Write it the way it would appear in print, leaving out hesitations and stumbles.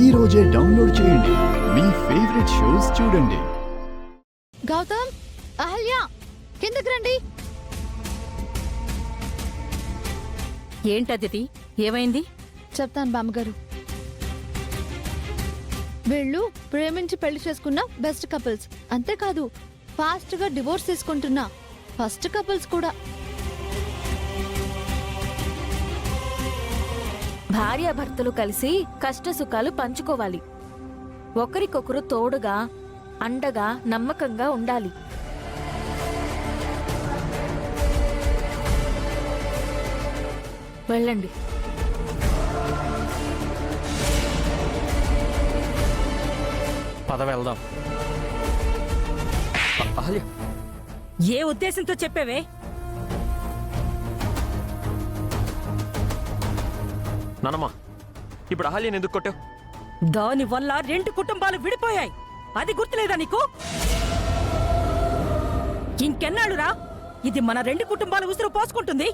ఈ రోజే డౌన్లోడ్ చేయండి. మీ ఫేవరెట్ షోస్ చూడండి. గౌతమ్, అహల్య, కిందకి రండి. ఏంటదితి, ఏమైంది? చెప్తాను బామ్మగారు. వీళ్ళు ప్రేమించి పెళ్లి చేసుకున్న బెస్ట్ కపుల్స్. అంతేకాదు, ఫాస్ట్ గా డివోర్స్ తీసుకుంటున్న ఫస్ట్ కపుల్స్ కూడా. భార్యాభర్తలు కలిసి కష్ట సుఖాలు పంచుకోవాలి. ఒకరికొకరు తోడుగా, అండగా, నమ్మకంగా ఉండాలి. వెళ్ళండి. పద వెళ్దాం. ఏ ఉద్దేశంతో చెప్పేవే? నానమ్మా, ఇప్పుడు అహల్యని ఎందుకు కొట్టావు? దాని వల్ల 2 కుటుంబాలు విడిపోయాయి. అది గుర్తులేదా నీకు? ఇంకెన్నాళ్ళురా ఇది మన 2 కుటుంబాల ఉసురు పోసుకుంటుంది?